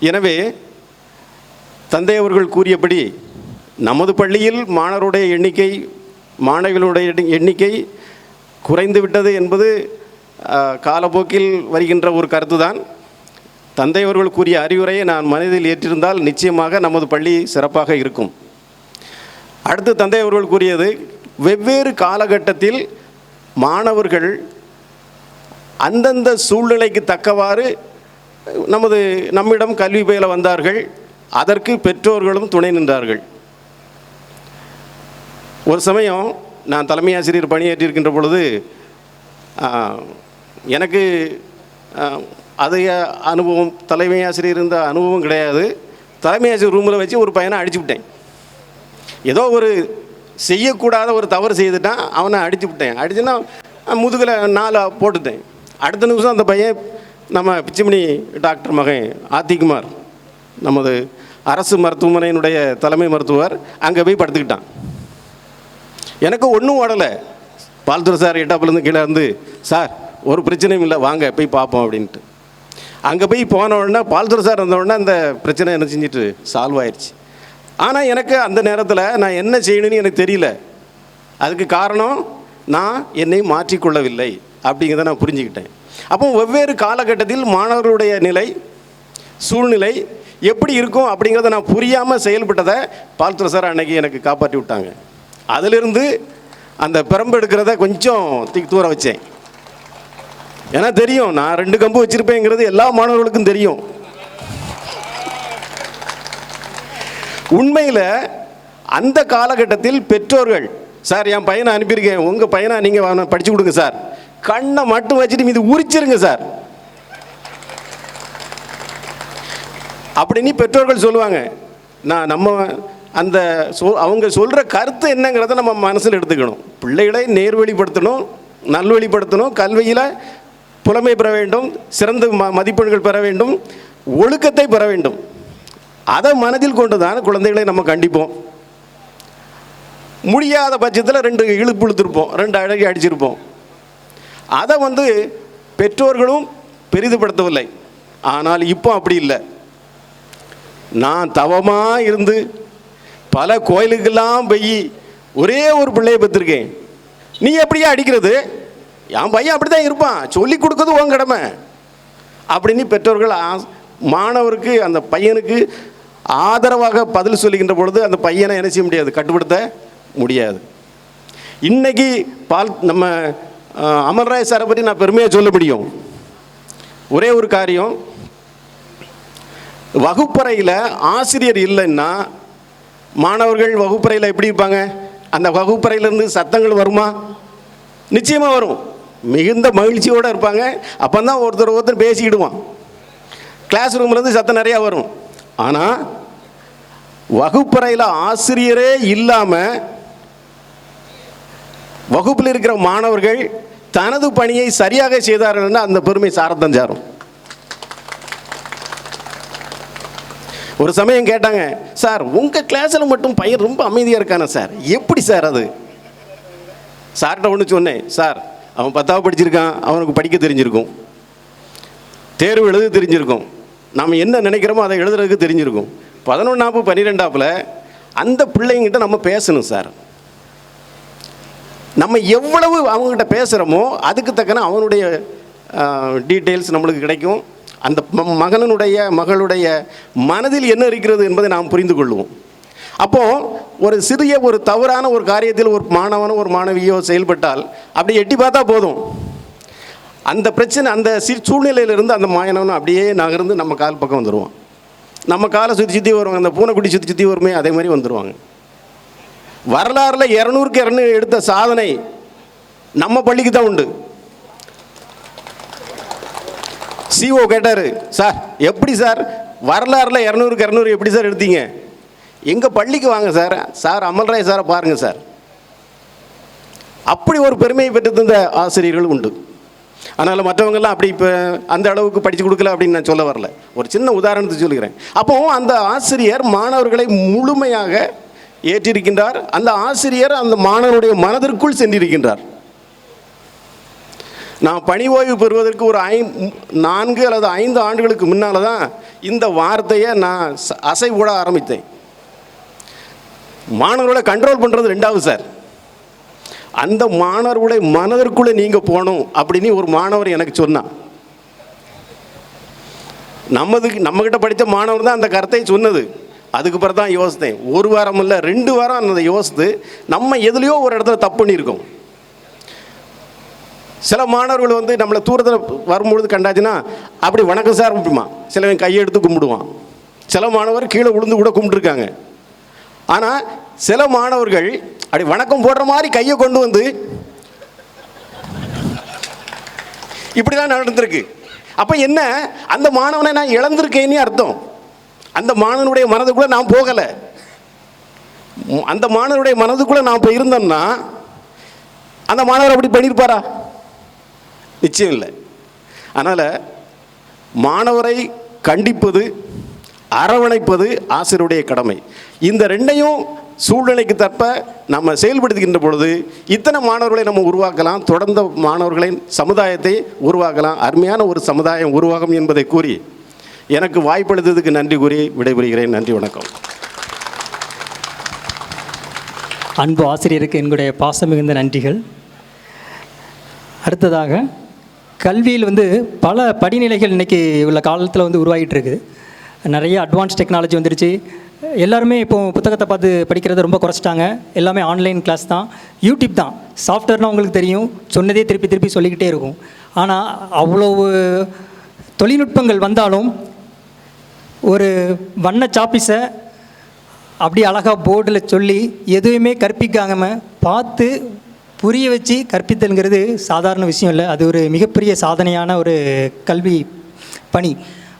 எனவே தந்தை அவர்கள் கூறியபடி நமது பள்ளியில் மாணவருடைய எண்ணிக்கை மாணவிகளுடைய எண்ணிக்கை குறைந்து விட்டது என்பது காலப்போக்கில் வருகின்ற ஒரு கருத்து தான். தந்தை அவர்கள் கூறிய அறிவுரையை நான் மனதில் ஏற்றிருந்தால் நிச்சயமாக நமது பள்ளி சிறப்பாக இருக்கும். அடுத்து தந்தை அவர்கள் கூறியது, வெவ்வேறு காலகட்டத்தில் மாணவர்கள் அந்தந்த சூழ்நிலைக்கு தக்கவாறு நம்மிடம் கல்வி பயில வந்தார்கள். அதற்கு பெற்றோர்களும் துணை நின்றார்கள். ஒரு சமயம் நான் தலைமை ஆசிரியர் பணியேற்றிருக்கின்ற பொழுது எனக்கு அதிக அனுபவம், தலைமை ஆசிரியர் இருந்த அனுபவம் கிடையாது. தலைமை ஆசிரியர் ரூமில் வச்சு ஒரு பையனை அடிச்சு விட்டேன். ஏதோ ஒரு செய்யக்கூடாத ஒரு தவறு செய்துட்டான், அவனை அடிச்சு விட்டேன். அடிச்சுன்னா முதுகில் 4 போட்டுட்டேன். அடுத்த நிமிஷம் அந்த பையன் நம்ம பிச்சிமணி டாக்டர் மகன் ஆத்திகுமார், நமது அரசு மருத்துவமனையினுடைய தலைமை மருத்துவர், அங்கே போய் படுத்துக்கிட்டான். எனக்கு ஒன்றும் ஓடலை. பால்துறை சார் எட்டாப்புலேருந்து கீழே இருந்து, சார் ஒரு பிரச்சனையும் இல்லை, வாங்க போய் பார்ப்போம் அப்படின்ட்டு. அங்கே போய் போன உடனே பால்துறை சார் வந்த உடனே அந்த பிரச்சனை என்ன செஞ்சுட்டு சால்வ் ஆயிடுச்சு. ஆனால் எனக்கு அந்த நேரத்தில் நான் என்ன செய்யணும்னு எனக்கு தெரியல. அதுக்கு காரணம் நான் என்னை மாற்றிக்கொள்ளவில்லை அப்படிங்கிறத நான் புரிஞ்சுக்கிட்டேன். அப்போ வெவ்வேறு காலகட்டத்தில் மாணவர்களுடைய நிலை, சூழ்நிலை எப்படி இருக்கும் அப்படிங்கிறத நான் புரியாமல் செயல்பட்டதை பால்துறை சார் அன்னைக்கு எனக்கு காப்பாற்றி விட்டாங்க. அதிலிருந்து அந்த பெரம்பு எடுக்கிறத கொஞ்சம் தூர வச்சேன். ஏன்னா தெரியும், நான் 2 கம்பு வச்சுருப்பேங்கிறது எல்லா மாணவர்களுக்கும் தெரியும். உண்மையில் அந்த காலகட்டத்தில் பெற்றோர்கள், சார் என் பையனை அனுப்பியிருக்கேன், உங்கள் பையனை நீங்கள் படித்து கொடுங்க சார், கண்ணை மட்டும் வச்சுட்டு மீது உரிச்சிருங்க சார் அப்படின்னு பெற்றோர்கள் சொல்லுவாங்க. அவங்க சொல்கிற கருத்து என்னங்கிறத நம்ம மனசில் எடுத்துக்கணும். பிள்ளைகளை நேர்வழிப்படுத்தணும், நல்வழிப்படுத்தணும், கல்வியில் புலமை பெற வேண்டும், சிறந்த மதிப்பெண்கள் பெற வேண்டும், ஒழுக்கத்தை பெற வேண்டும். அதை மனதில் கொண்டு தான் குழந்தைகளை நம்ம கண்டிப்போம். முடியாத பட்சத்தில் 2 இழுப்பு இழுத்துருப்போம், 2 அழகி அடிச்சிருப்போம். அதை பெற்றோர்களும் பெரிதுபடுத்தவில்லை. ஆனால் இப்போ அப்படி இல்லை. நான் தவமாக இருந்து பல கோயிலுக்கெல்லாம் போய் ஒரே ஒரு பிள்ளையை பெற்றிருக்கேன். நீ எப்படியா அடிக்கிறது? என் பையன் அப்படி தான் இருப்பான், சொல்லி கொடுக்குறது உன் கடமை அப்படின்னு பெற்றோர்கள் மாணவருக்கு, அந்த பையனுக்கு ஆதரவாக பதில் சொல்லுகின்ற பொழுது அந்த பையனை என்ன செய்ய முடியாது, கட்டுப்படுத்த முடியாது. இன்னைக்கு நம்ம அமல்ராய் சாரை பற்றி நான் பெருமையாக சொல்ல முடியும். ஒரே ஒரு காரியம், வகுப்பறையில் ஆசிரியர் இல்லைன்னா மாணவர்கள் வகுப்பறையில் எப்படி இருப்பாங்க? அந்த வகுப்பறையிலேருந்து சத்தங்கள் வருமா? நிச்சயமாக வரும். மிகுந்த மகிழ்ச்சியோடு இருப்பாங்க. அப்போ தான் ஒருத்தர் பேசிக்கிடுவான். கிளாஸ் ரூம்லேருந்து சத்தம் நிறையா வரும். ஆனால் வகுப்பறையில் ஆசிரியரே இல்லாமல் வகுப்பில் இருக்கிற மாணவர்கள் தனது பணியை சரியாக செய்தார்கள்னா அந்த பெருமை சாரத்தான் சாரும். ஒரு சமயம் கேட்டாங்க, சார் உங்கள் கிளாஸில் மட்டும் பையன் ரொம்ப அமைதியாக இருக்கானே சார், எப்படி சார் அது? சார்கிட்ட ஒன்று சொன்னேன், சார் அவன் 10வது படிச்சிருக்கான், அவனுக்கு படிக்க தெரிஞ்சிருக்கும், தேர்வு எழுத தெரிஞ்சிருக்கும், நாம் என்ன நினைக்கிறோமோ அதை எழுதுறதுக்கு தெரிஞ்சிருக்கும். 11ஆப்பு 12ஆப்பில் அந்த பிள்ளைங்கிட்ட நம்ம பேசணும் சார். நம்ம எவ்வளவு அவங்ககிட்ட பேசுகிறோமோ அதுக்கு தக்கன அவனுடைய டீட்டெயில்ஸ் நம்மளுக்கு கிடைக்கும். அந்த மகளுடைய மனதில் என்ன இருக்கிறது என்பதை நாம் புரிந்து கொள்வோம். அப்போது ஒரு சிறிய ஒரு தவறான ஒரு காரியத்தில் ஒரு மாணவனோ ஒரு மாணவியோ செயல்பட்டால் அப்படி எட்டி பார்த்தா போதும், அந்த பிரச்சனை, அந்த சூழ்நிலையிலிருந்து அந்த மாணவனும் அப்படியே நகர்ந்து நம்ம கால் பக்கம் வந்துடுவான். நம்ம காலை சுற்றி வருவாங்க, அந்த பூனைக்குடி சுற்றி வருமே அதே மாதிரி வந்துடுவாங்க. வரலாறில் 200க்கு 200 எடுத்த சாதனை நம்ம பள்ளிக்கு தான் உண்டு. சிஓ கேட்டார், சார் எப்படி சார் வரலாறில் 200க்கு 200 எப்படி சார் எடுத்தீங்க? எங்கள் பள்ளிக்கு வாங்க சார், சார் அமல்ராய் சாரை பாருங்கள் சார். அப்படி ஒரு பெருமையை பெற்று தந்த ஆசிரியர்கள் உண்டு. அதனால் மற்றவங்கெல்லாம் அப்படி இப்போ அந்த அளவுக்கு படித்து கொடுக்கல அப்படின்னு நான் சொல்ல வரல, ஒரு சின்ன உதாரணத்தை சொல்லுகிறேன். அப்போது அந்த ஆசிரியர் மாணவர்களை முழுமையாக ஏற்றிருக்கின்றார். அந்த ஆசிரியர் அந்த மாணவனுடைய மனதிற்குள் சென்றிருக்கின்றார். நான் பணி ஓய்வு பெறுவதற்கு ஒரு 4 அல்லது 5 ஆண்டுகளுக்கு முன்னால் தான் இந்த வார்த்தையை நான் அசை போட ஆரம்பித்தேன். மாணவர்களை கண்ட்ரோல் பண்ணுறது ரெண்டாவது சார். அந்த மாணவர்களுடைய மனதிற்குள்ளே நீங்கள் போகணும் அப்படின்னு ஒரு மாணவர் எனக்கு சொன்னான். நம்மக்கிட்ட படித்த மாணவர் தான் அந்த கருத்தை சொன்னது. அதுக்கு பிறகு தான் யோசித்தேன். ஒரு வாரம் இல்லை 2 வாரம் அந்த யோசித்து நம்ம எதுலேயோ ஒரு இடத்துல தப்பு பண்ணியிருக்கோம். சில மாணவர்கள் வந்து நம்மளை தூரத்தில் வரும்பொழுது கண்டாச்சுன்னா அப்படி வணக்கம் சார் அப்படிமா, சிலவன் கையை எடுத்து கும்பிடுவான். சில மாணவர் கீழே விழுந்து கூட கும்பிட்டுருக்காங்க. ஆனால் சில மாணவர்கள் அப்படி வணக்கம் போடுற மாதிரி கையை கொண்டு வந்து இப்படிலாம் நடந்திருக்கு. அப்போ என்ன, அந்த மாணவனை நான் இழந்திருக்கேன்னு அர்த்தம். அந்த மாணவனுடைய மனதுக்குள்ளே நான் போகலை. அந்த மாணவனுடைய மனதுக்குள்ளே நான் இப்போ இருந்தோம்னா அந்த மாணவர் அப்படி பண்ணியிருப்பாரா? நிச்சயம் இல்லை. அதனால் மாணவரை கண்டிப்பது, அரவணைப்பது ஆசிரியருடைய கடமை. இந்த ரெண்டையும் சூழ்நிலைக்கு தற்ப நம்ம செயல்படுத்துகின்ற பொழுது இத்தனை மாணவர்களை நம்ம உருவாக்கலாம், தொடர்ந்த மாணவர்களின் சமுதாயத்தை உருவாக்கலாம், அருமையான ஒரு சமுதாயம் உருவாகும் என்பதை கூறி எனக்கு வாய்ப்பளித்ததுக்கு நன்றி கூறி விடைபெறுகிறேன். நன்றி, வணக்கம். அன்பு ஆசிரியருக்கு எங்களுடைய பாசம் மிகுந்த நன்றிகள். அடுத்ததாக கல்வியில் பல படிநிலைகள் இன்றைக்கி உள்ள காலத்தில் உருவாகிட்டு இருக்குது. நிறைய அட்வான்ஸ் டெக்னாலஜி வந்துடுச்சு. எல்லாருமே இப்போது புத்தகத்தை பார்த்து படிக்கிறத ரொம்ப குறைச்சிட்டாங்க. எல்லாமே ஆன்லைன் கிளாஸ் தான், யூடியூப் தான். சாஃப்ட்வேர்னால் உங்களுக்கு தெரியும், சொன்னதே திருப்பி திருப்பி சொல்லிக்கிட்டே இருக்கும். ஆனால் அவ்வளோ தொழில்நுட்பங்கள் வந்தாலும் ஒரு வண்ண சாப்பீஸை அப்படி அழகாக போர்டில் சொல்லி எதுவுமே கற்பிக்காமல் பார்த்து புரிய வச்சு கற்பித்தல்ங்கிறது சாதாரண விஷயம் இல்லை. அது ஒரு மிகப்பெரிய சாதனையான ஒரு கல்வி பணி.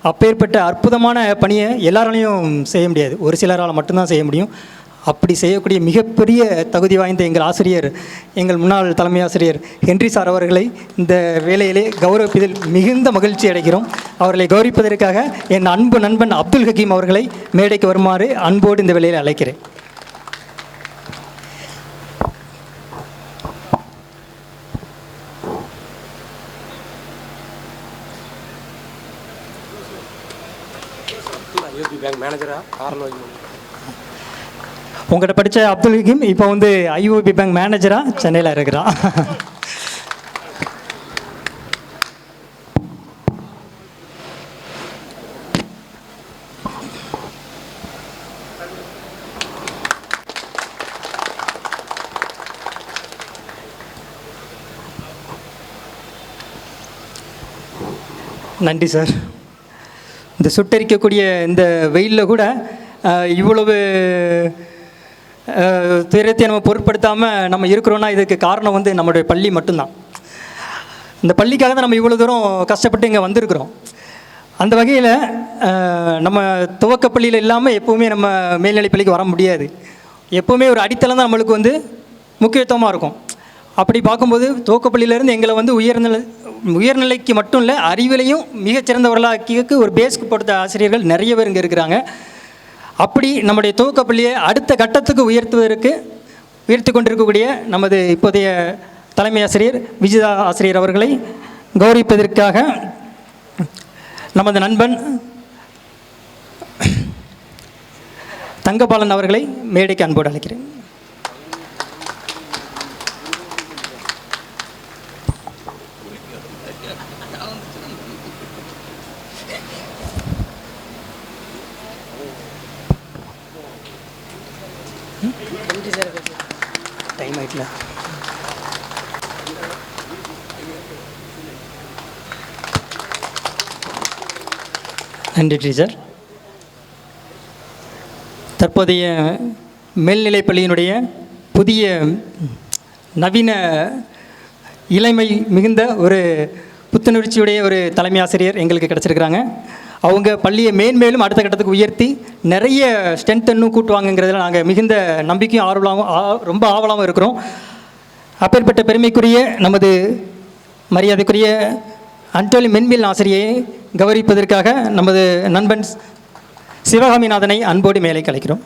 அப்பேற்பட்ட அற்புதமான பணியை எல்லாராலையும் செய்ய முடியாது, ஒரு சிலரால் மட்டும்தான் செய்ய முடியும். அப்படி செய்யக்கூடிய மிகப்பெரிய தகுதி வாய்ந்த எங்கள் ஆசிரியர், எங்கள் முன்னாள் தலைமை ஆசிரியர் ஹென்றி சார் அவர்களை இந்த வேலையிலே கௌரவிப்பதில் மிகுந்த மகிழ்ச்சி அடைகிறோம். அவர்களை கௌரவிப்பதற்காக என் அன்பு நண்பன் அப்துல் ஹக்கீம் அவர்களை மேடைக்கு வருமாறு அன்போடு இந்த வேலையில் அழைக்கிறேன். உங்கள்கிட்ட படித்த அப்துல் ஹக்கீம் இப்போ ஐஓபி பேங்க் மேனேஜராக சென்னையில் இருக்கிறான். நன்றி சார். இந்த சுட்டரிக்கக்கூடிய இந்த வெயிலில் கூட இவ்வளவு துயரத்தை நம்ம பொருட்படுத்தாமல் நம்ம இருக்கிறோன்னா இதுக்கு காரணம் நம்மளுடைய பள்ளி மட்டும்தான். இந்த பள்ளிக்காக தான் நம்ம இவ்வளோ தூரம் கஷ்டப்பட்டு இங்கே வந்திருக்கிறோம். அந்த வகையில் நம்ம துவக்கப்பள்ளியில் இல்லாமல் எப்போவுமே நம்ம மேல்நிலை பள்ளிக்கு வர முடியாது. எப்போவுமே ஒரு அடித்தளம் தான் நம்மளுக்கு முக்கியத்துவமாக இருக்கும். அப்படி பார்க்கும்போது துவக்கப்பள்ளியிலேருந்து எங்களை உயர்நிலைக்கு மட்டும் இல்லை, அறிவிலையும் மிகச்சிறந்தவர்களாக்கிக்கு ஒரு பேஸ்க்கு போட்ட ஆசிரியர்கள் நிறைய பேர் இங்கே இருக்கிறாங்க. அப்படி நம்முடைய துவக்கப்பள்ளியை அடுத்த கட்டத்துக்கு உயர்த்தி கொண்டிருக்கக்கூடிய நமது இப்போதைய தலைமை ஆசிரியர் விஜிதா ஆசிரியர் அவர்களை கௌரவிப்பதற்காக நமது நண்பன் தங்கபாலன் அவர்களை மேடைக்கு அன்போடு அழைக்கிறேன். டைம் ஆயிட்டல. நன்றி டீச்சர். தற்போதைய மேல்நிலைப் பள்ளியினுடைய புதிய நவீன இளமை மிகுந்த ஒரு புத்துணர்ச்சியுடைய ஒரு தலைமை ஆசிரியர் எங்களுக்கு கிடச்சிருக்கிறாங்க. அவங்க பள்ளியை மேன்மேலும் அடுத்த கட்டத்துக்கு உயர்த்தி நிறைய ஸ்ட்ரென்த் இன்னும் கூட்டுவாங்கங்கிறதுல நாங்கள் மிகுந்த நம்பிக்கையும் ரொம்ப ஆவலாகவும் இருக்கிறோம். அப்பேற்பட்ட பெருமைக்குரிய நமது மரியாதைக்குரிய அன்டோலி மென்பில் ஆசிரியை கௌரவிப்பதற்காக நமது நண்பன் சிவகாமிநாதனை அன்போடு மேலே கலைக்கிறோம்.